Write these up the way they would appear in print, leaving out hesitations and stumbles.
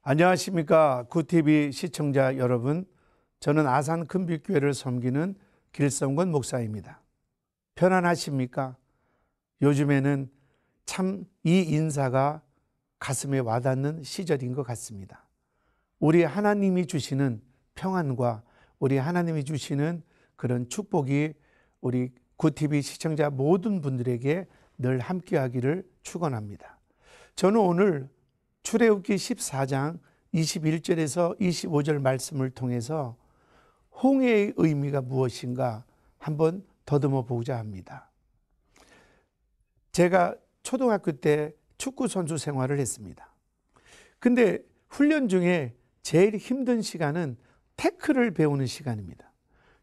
안녕하십니까 구TV 시청자 여러분. 저는 아산 금빛교회를 섬기는 길성권 목사입니다. 편안하십니까? 요즘에는 참 이 인사가 가슴에 와닿는 시절인 것 같습니다. 우리 하나님이 주시는 평안과 우리 하나님이 주시는 그런 축복이 우리 구TV 시청자 모든 분들에게 늘 함께하기를 축원합니다. 저는 오늘 출애굽기 14장 21절에서 25절 말씀을 통해서 홍해의 의미가 무엇인가 한번 더듬어 보고자 합니다. 제가 초등학교 때 축구 선수 생활을 했습니다. 근데 훈련 중에 제일 힘든 시간은 태클을 배우는 시간입니다.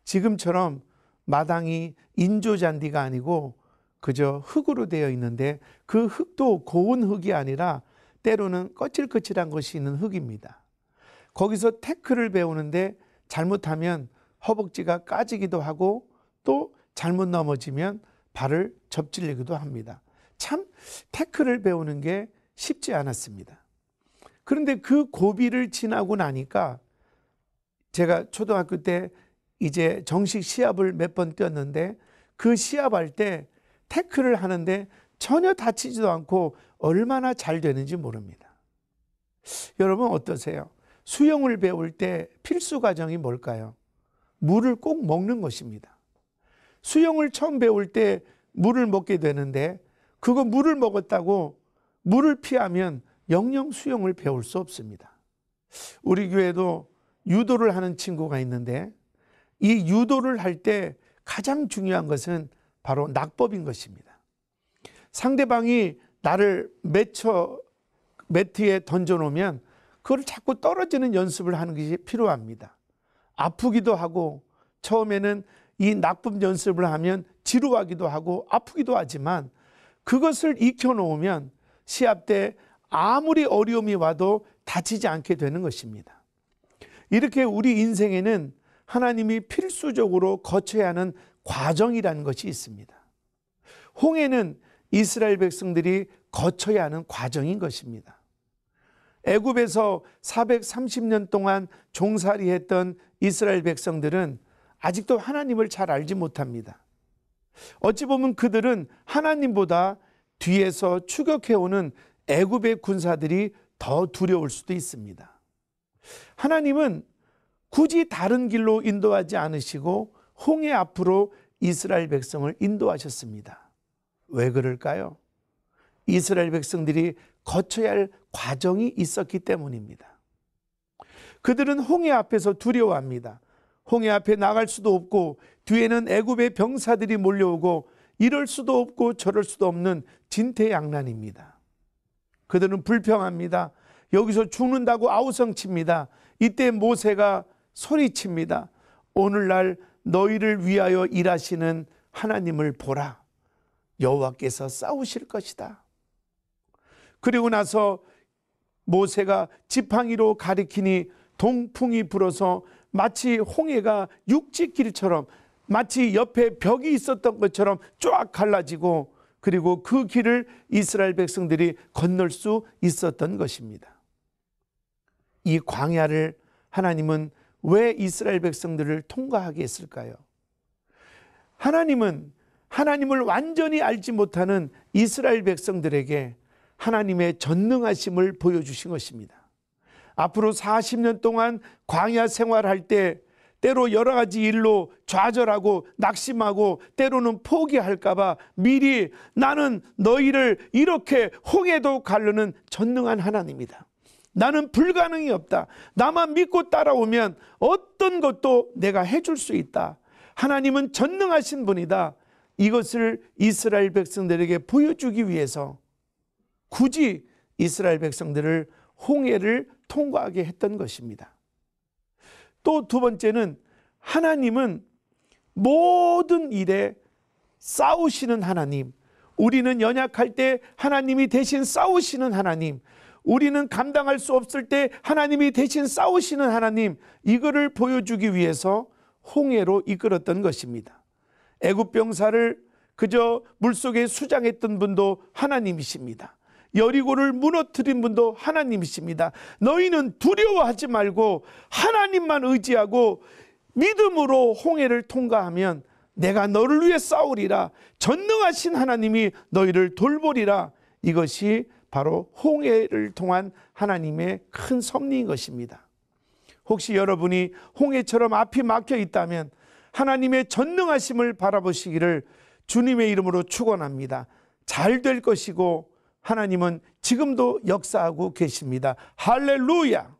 지금처럼 마당이 인조잔디가 아니고 그저 흙으로 되어 있는데 그 흙도 고운 흙이 아니라 때로는 거칠거칠한 것이 있는 흙입니다. 거기서 태클을 배우는데 잘못하면 허벅지가 까지기도 하고 또 잘못 넘어지면 발을 접질리기도 합니다. 참 태클을 배우는 게 쉽지 않았습니다. 그런데 그 고비를 지나고 나니까 제가 초등학교 때 이제 정식 시합을 몇 번 뛰었는데 그 시합할 때 태클을 하는데 전혀 다치지도 않고 얼마나 잘 되는지 모릅니다. 여러분 어떠세요? 수영을 배울 때 필수 과정이 뭘까요? 물을 꼭 먹는 것입니다. 수영을 처음 배울 때 물을 먹게 되는데 그거 물을 먹었다고 물을 피하면 영영 수영을 배울 수 없습니다. 우리 교회도 유도를 하는 친구가 있는데 이 유도를 할 때 가장 중요한 것은 바로 낙법인 것입니다. 상대방이 나를 매트에 던져놓으면 그걸 자꾸 떨어지는 연습을 하는 것이 필요합니다. 아프기도 하고 처음에는 이 낙법 연습을 하면 지루하기도 하고 아프기도 하지만 그것을 익혀놓으면 시합 때 아무리 어려움이 와도 다치지 않게 되는 것입니다. 이렇게 우리 인생에는 하나님이 필수적으로 거쳐야 하는 과정이라는 것이 있습니다. 홍해는 이스라엘 백성들이 거쳐야 하는 과정인 것입니다. 애굽에서 430년 동안 종살이했던 이스라엘 백성들은 아직도 하나님을 잘 알지 못합니다. 어찌 보면 그들은 하나님보다 뒤에서 추격해오는 애굽의 군사들이 더 두려울 수도 있습니다. 하나님은 굳이 다른 길로 인도하지 않으시고 홍해 앞으로 이스라엘 백성을 인도하셨습니다. 왜 그럴까요? 이스라엘 백성들이 거쳐야 할 과정이 있었기 때문입니다. 그들은 홍해 앞에서 두려워합니다. 홍해 앞에 나갈 수도 없고 뒤에는 애굽의 병사들이 몰려오고 이럴 수도 없고 저럴 수도 없는 진퇴양난입니다. 그들은 불평합니다. 여기서 죽는다고 아우성칩니다. 이때 모세가 소리칩니다. 오늘날 너희를 위하여 일하시는 하나님을 보라. 여호와께서 싸우실 것이다. 그리고 나서 모세가 지팡이로 가리키니 동풍이 불어서 마치 홍해가 육지길처럼 마치 옆에 벽이 있었던 것처럼 쫙 갈라지고 그리고 그 길을 이스라엘 백성들이 건널 수 있었던 것입니다. 이 광야를 하나님은 왜 이스라엘 백성들을 통과하게 했을까요? 하나님은 하나님을 완전히 알지 못하는 이스라엘 백성들에게 하나님의 전능하심을 보여주신 것입니다. 앞으로 40년 동안 광야 생활할 때 때로 여러 가지 일로 좌절하고 낙심하고 때로는 포기할까 봐 미리 나는 너희를 이렇게 홍해도 가르는 전능한 하나님이다. 나는 불가능이 없다. 나만 믿고 따라오면 어떤 것도 내가 해줄 수 있다. 하나님은 전능하신 분이다. 이것을 이스라엘 백성들에게 보여주기 위해서 굳이 이스라엘 백성들을 홍해를 통과하게 했던 것입니다. 또 두 번째는 하나님은 모든 일에 싸우시는 하나님, 우리는 연약할 때 하나님이 대신 싸우시는 하나님, 우리는 감당할 수 없을 때 하나님이 대신 싸우시는 하나님, 이거를 보여주기 위해서 홍해로 이끌었던 것입니다. 애굽 병사를 그저 물속에 수장했던 분도 하나님이십니다. 여리고를 무너뜨린 분도 하나님이십니다. 너희는 두려워하지 말고 하나님만 의지하고 믿음으로 홍해를 통과하면 내가 너를 위해 싸우리라. 전능하신 하나님이 너희를 돌보리라. 이것이 바로 홍해를 통한 하나님의 큰 섭리인 것입니다. 혹시 여러분이 홍해처럼 앞이 막혀 있다면 하나님의 전능하심을 바라보시기를 주님의 이름으로 축원합니다. 잘 될 것이고 하나님은 지금도 역사하고 계십니다. 할렐루야.